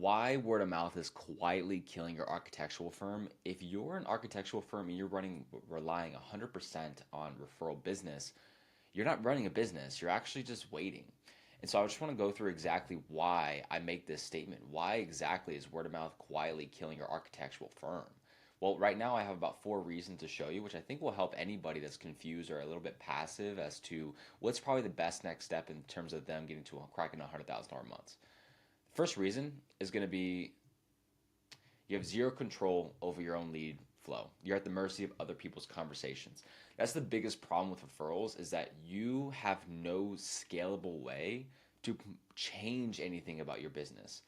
why word of mouth is quietly killing your architectural firm. If you're an architectural firm and you're relying 100% on referral business, you're not running a business, you're actually just waiting. And so I just want to go through exactly why I make this statement. Why exactly is word of mouth quietly killing your architectural firm? Well, right now I have about 4 reasons to show you, which I think will help anybody that's confused or a little bit passive as to what's probably the best next step in terms of them getting to cracking $100,000 months. First reason is going to be you have zero control over your own lead flow. You're at the mercy of other people's conversations. That's the biggest problem with referrals is that you have no scalable way to change anything about your business.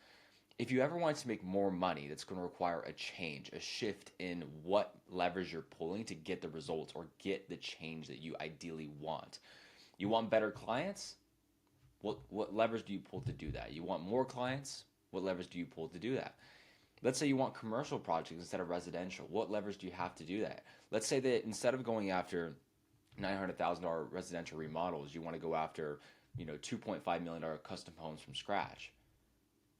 If you ever want to make more money, that's going to require a change, a shift in what levers you're pulling to get the results or get the change that you ideally want. You want better clients? What levers do you pull to do that? You want more clients? What levers do you pull to do that? Let's say you want commercial projects instead of residential. What levers do you have to do that? Let's say that instead of going after $900,000 residential remodels, you want to go after, $2.5 million custom homes from scratch.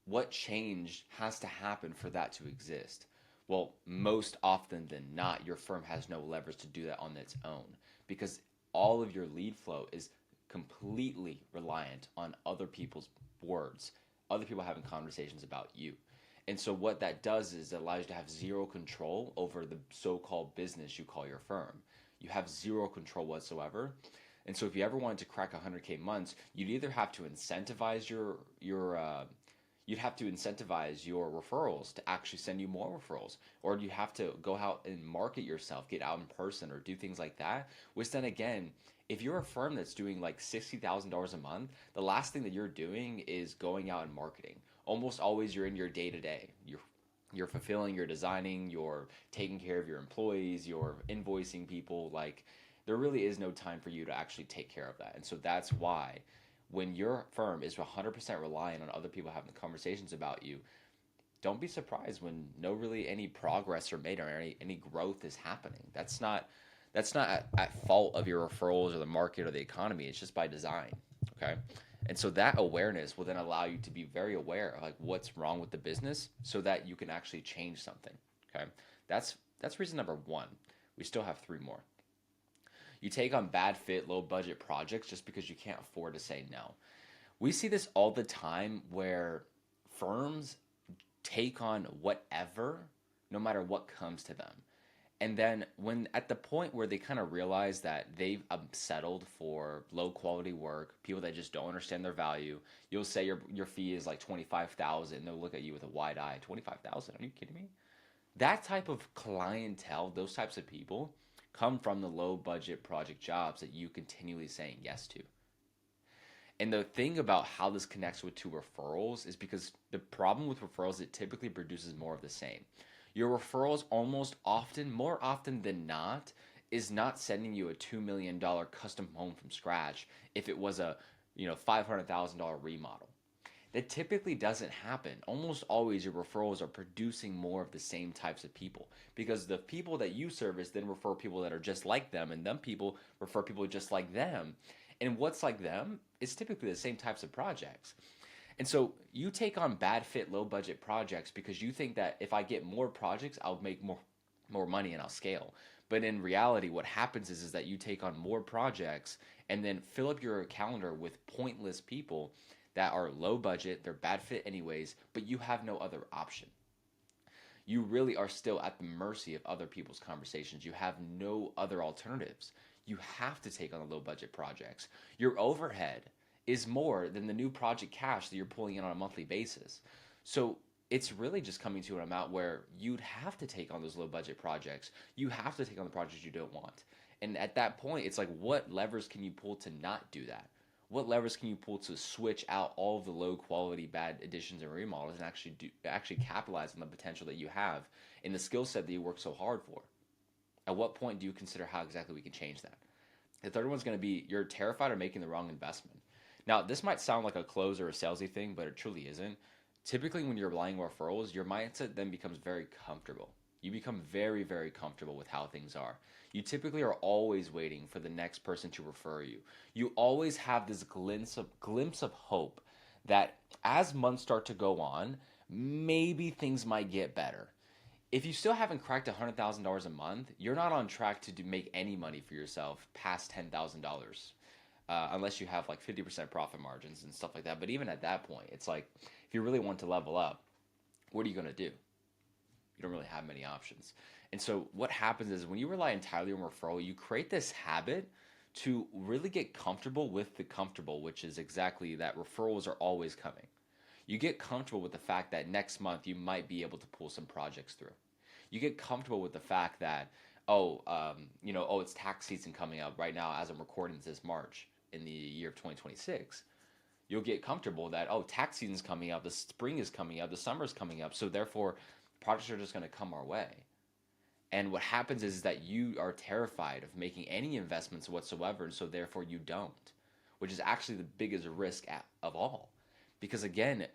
What change has to happen for that to exist? Well, most often than not, your firm has no levers to do that on its own because all of your lead flow is completely reliant on other people's words, other people having conversations about you. And so what that does is it allows you to have zero control over the so-called business you call your firm. You have zero control whatsoever. And so if you ever wanted to crack 100K months, you'd either have to incentivize you'd have to incentivize your referrals to actually send you more referrals, or you have to go out and market yourself, get out in person, or do things like that. Which then again, if you're a firm that's doing like $60,000 a month, the last thing that you're doing is going out and marketing. Almost always you're in your day to day. You're fulfilling, you're designing, you're taking care of your employees, you're invoicing people. Like there really is no time for you to actually take care of that. And so that's why when your firm is 100% reliant on other people having conversations about you, don't be surprised when no really any progress are made or any growth is happening. That's not at fault of your referrals or the market or the economy. It's just by design. Okay. And so that awareness will then allow you to be very aware of like what's wrong with the business so that you can actually change something. Okay. That's reason number one. We still have three more. You take on bad fit, low budget projects just because you can't afford to say no. We see this all the time where firms take on whatever, no matter what comes to them. And then when at the point where they kind of realize that they've settled for low quality work, people that just don't understand their value, you'll say your fee is like 25,000. They'll look at you with a wide eye. 25,000? Are you kidding me? That type of clientele, those types of people, come from the low budget project jobs that you continually saying yes to. And the thing about how this connects with to referrals is because the problem with referrals, it typically produces more of the same. Your referrals almost often, more often than not, is not sending you a $2 million custom home from scratch if it was a $500,000 remodel. That typically doesn't happen. Almost always your referrals are producing more of the same types of people because the people that you service then refer people that are just like them and them people refer people just like them. And what's like them is typically the same types of projects. And so you take on bad fit, low budget projects because you think that if I get more projects, I'll make more money and I'll scale. But in reality, what happens is that you take on more projects and then fill up your calendar with pointless people that are low budget, they're bad fit anyways, but you have no other option. You really are still at the mercy of other people's conversations. You have no other alternatives. You have to take on the low budget projects. Your overhead is more than the new project cash that you're pulling in on a monthly basis. So it's really just coming to an amount where you'd have to take on those low budget projects. You have to take on the projects you don't want. And at that point, it's like, what levers can you pull to not do that? What levers can you pull to switch out all of the low quality bad additions and remodels and actually capitalize on the potential that you have in the skill set that you work so hard for? At what point do you consider how exactly we can change that? The third one's going to be you're terrified of making the wrong investment. Now, this might sound like a close or a salesy thing, but it truly isn't. Typically, when you're relying on referrals, your mindset then becomes very comfortable. You become very, very comfortable with how things are. You typically are always waiting for the next person to refer you. You always have this glimpse of hope that as months start to go on, maybe things might get better. If you still haven't cracked $100,000 a month, you're not on track to make any money for yourself past $10,000, unless you have like 50% profit margins and stuff like that. But even at that point, it's like if you really want to level up, what are you going to do? You don't really have many options. And so what happens is when you rely entirely on referral, you create this habit to really get comfortable with the comfortable, which is exactly that referrals are always coming. You get comfortable with the fact that next month you might be able to pull some projects through. You get comfortable with the fact that, it's tax season coming up right now as I'm recording this March in the year of 2026. You'll get comfortable that, tax season's coming up, the spring is coming up, the summer's coming up, so therefore projects are just going to come our way. And what happens is that you are terrified of making any investments whatsoever, and so therefore you don't, which is actually the biggest risk of all. Because again,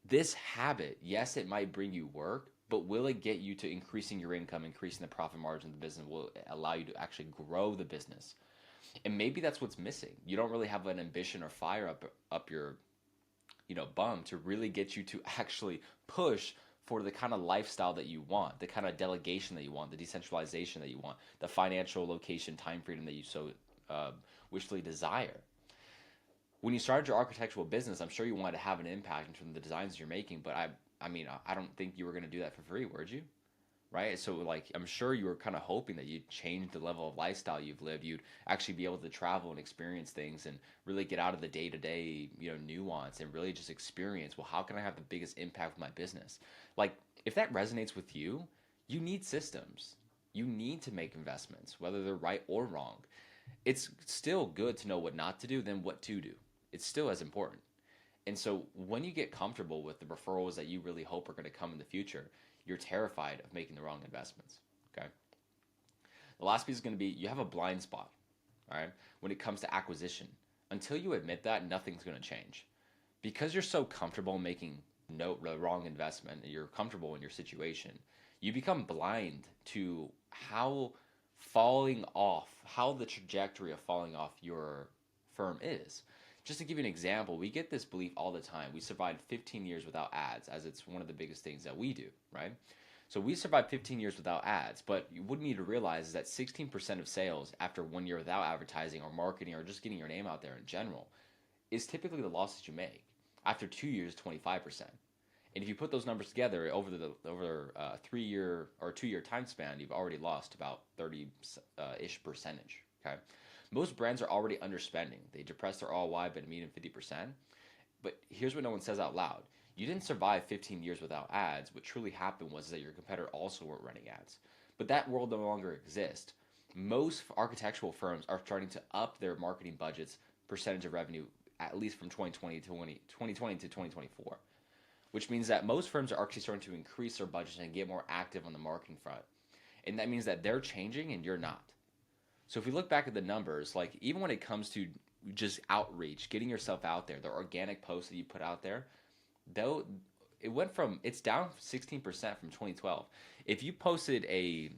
this habit, yes, it might bring you work, but will it get you to increasing your income, increasing the profit margin of the business? Will it allow you to actually grow the business? And maybe that's what's missing. You don't really have an ambition or fire up your bum to really get you to actually push for the kind of lifestyle that you want, the kind of delegation that you want, the decentralization that you want, the financial location time freedom that you so wishfully desire. When you started your architectural business, I'm sure you wanted to have an impact in terms of the designs you're making, but I don't think you were going to do that for free, would you? Right? So like I'm sure you were kind of hoping that you'd change the level of lifestyle you've lived. You'd actually be able to travel and experience things and really get out of the day-to-day, nuance and really just experience, well, how can I have the biggest impact with my business? Like if that resonates with you, you need systems. You need to make investments, whether they're right or wrong. It's still good to know what not to do than what to do. It's still as important. And so when you get comfortable with the referrals that you really hope are going to come in the future, you're terrified of making the wrong investments. Okay. The last piece is going to be you have a blind spot. All right. When it comes to acquisition, until you admit that, nothing's going to change because you're so comfortable making the wrong investment. You're comfortable in your situation. You become blind to how the trajectory of falling off your firm is. Just to give you an example, we get this belief all the time. We survived 15 years without ads, as it's one of the biggest things that we do, right? So we survived 15 years without ads, but what you need to realize is that 16% of sales after 1 year without advertising or marketing or just getting your name out there in general is typically the losses you make. After 2 years, 25%. And if you put those numbers together over a 3 year or 2 year time span, you've already lost about 30-ish percentage. Okay, most brands are already underspending. They depress their ROI by a median 50%. But here's what no one says out loud: you didn't survive 15 years without ads. What truly happened was that your competitor also weren't running ads. But that world no longer exists. Most architectural firms are starting to up their marketing budgets percentage of revenue, at least from 2020 to 2024. Which means that most firms are actually starting to increase their budgets and get more active on the marketing front. And that means that they're changing and you're not. So if we look back at the numbers, like even when it comes to just outreach, getting yourself out there, the organic posts that you put out there, though it's down 16% from 2012. If you posted an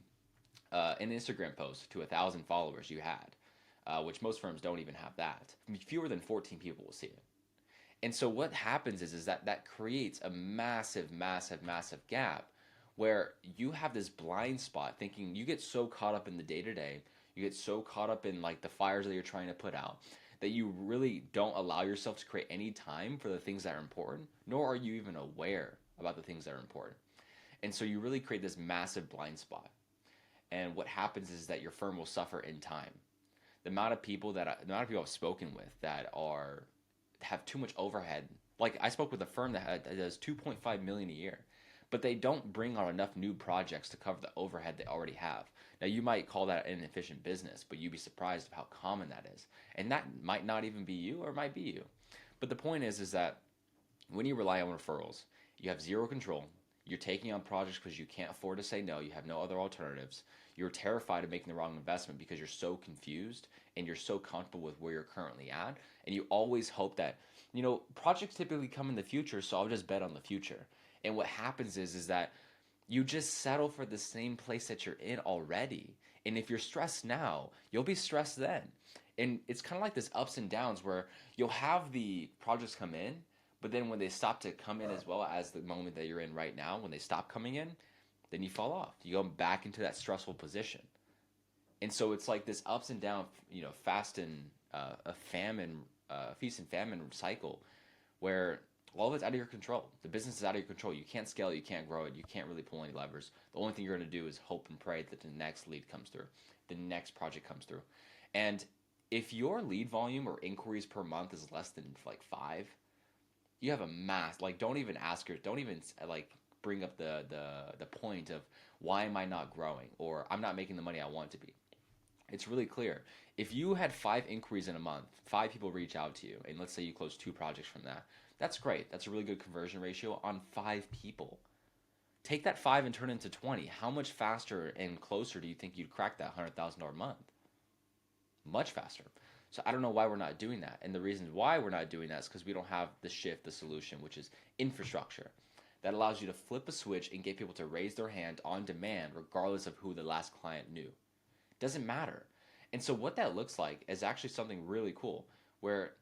Instagram post to 1,000 followers you had, which most firms don't even have that, fewer than 14 people will see it. And so what happens is that creates a massive, massive, massive gap where you have this blind spot thinking you get so caught up in the day-to-day, you get so caught up in like the fires that you're trying to put out that you really don't allow yourself to create any time for the things that are important, nor are you even aware about the things that are important. And so you really create this massive blind spot. And what happens is that your firm will suffer in time. The amount of people I've spoken with that have too much overhead. Like I spoke with a firm that does 2.5 million a year, but they don't bring on enough new projects to cover the overhead they already have. Now you might call that an inefficient business, but you'd be surprised of how common that is. And that might not even be you, or it might be you. But the point is that when you rely on referrals, you have zero control. You're taking on projects because you can't afford to say no. You have no other alternatives. You're terrified of making the wrong investment because you're so confused and you're so comfortable with where you're currently at. And you always hope that, projects typically come in the future, so I'll just bet on the future. And what happens is that you just settle for the same place that you're in already. And if you're stressed now, you'll be stressed then. And it's kind of like this ups and downs where you'll have the projects come in, But then when they stop to come in as well as the moment that you're in right now, when they stop coming in, then you fall off. You go back into that stressful position. And so it's like this ups and down, fast and a famine, feast and famine cycle where all of it's out of your control. The business is out of your control. You can't scale it, you can't grow it, you can't really pull any levers. The only thing you're going to do is hope and pray that the next lead comes through, the next project comes through. And if your lead volume or inquiries per month is less than like 5, you have a mass. Like, don't even like bring up the point of why am I not growing or I'm not making the money I want to be. It's really clear. If you had 5 inquiries in a month, 5 people reach out to you, and let's say you close 2 projects from that, that's great. That's a really good conversion ratio on 5 people. Take that 5 and turn it into 20. How much faster and closer do you think you'd crack that $100,000 month? Much faster. So I don't know why we're not doing that. And the reasons why we're not doing that is because we don't have the shift, the solution, which is infrastructure. That allows you to flip a switch and get people to raise their hand on demand, regardless of who the last client knew. Doesn't matter. And so what that looks like is actually something really cool, where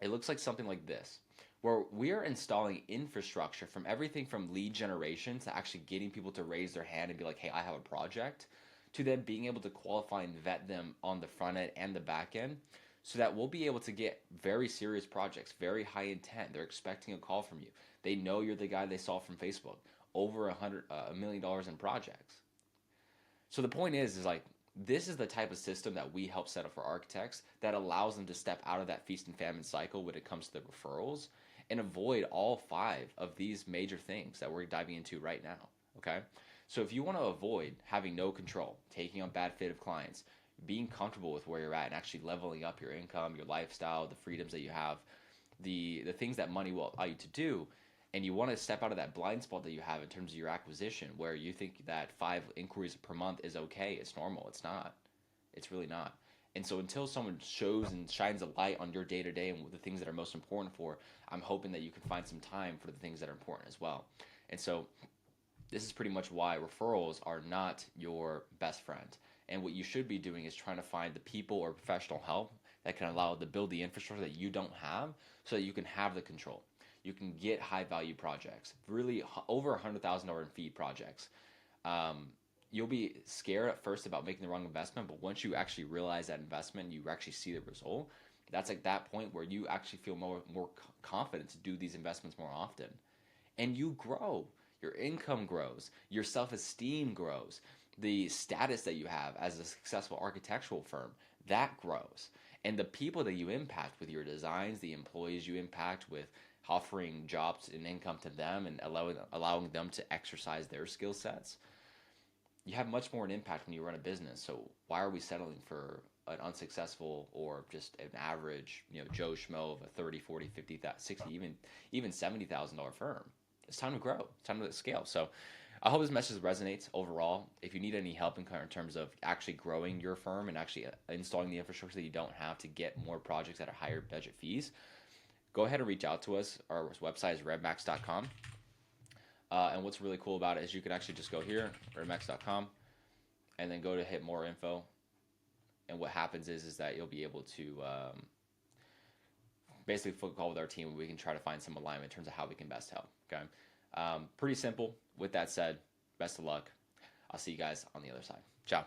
it looks like something like this, where we're installing infrastructure from everything from lead generation to actually getting people to raise their hand and be like, hey, I have a project, to them being able to qualify and vet them on the front end and the back end, so that we'll be able to get very serious projects, very high intent. They're expecting a call from you. They know you're the guy they saw from Facebook, over $1 million in projects. So the point is like, this is the type of system that we help set up for architects that allows them to step out of that feast and famine cycle when it comes to the referrals and avoid all 5 of these major things that we're diving into right now. Okay? So if you want to avoid having no control, taking on bad fit of clients, being comfortable with where you're at and actually leveling up your income, your lifestyle, the freedoms that you have, the things that money will allow you to do, and you want to step out of that blind spot that you have in terms of your acquisition, where you think that 5 inquiries per month is okay, it's normal. It's not. It's really not. And so until someone shows and shines a light on your day-to-day and the things that are most important for, I'm hoping that you can find some time for the things that are important as well. And so this is pretty much why referrals are not your best friend. And what you should be doing is trying to find the people or professional help that can allow to build the infrastructure that you don't have so that you can have the control. You can get high value projects, really over $100,000 in fee projects. You'll be scared at first about making the wrong investment, but once you actually realize that investment, you actually see the result. That's like that point where you actually feel more confident to do these investments more often, and you grow. Your income grows, your self-esteem grows, the status that you have as a successful architectural firm, that grows. And the people that you impact with your designs, the employees you impact with offering jobs and income to them and allowing them to exercise their skill sets, you have much more an impact when you run a business. So why are we settling for an unsuccessful or just an average, Joe Schmo of a 30, 40, 50, 60, even $70,000 firm? It's time to grow. It's time to scale. So I hope this message resonates overall. If you need any help in terms of actually growing your firm and actually installing the infrastructure that you don't have to get more projects at a higher budget fees, go ahead and reach out to us. Our website is revmax.com. And what's really cool about it is you can actually just go here, revmax.com, and then go to hit more info. And what happens is that you'll be able to basically phone call with our team. We can try to find some alignment in terms of how we can best help. Okay, pretty simple. With that said, best of luck. I'll see you guys on the other side. Ciao.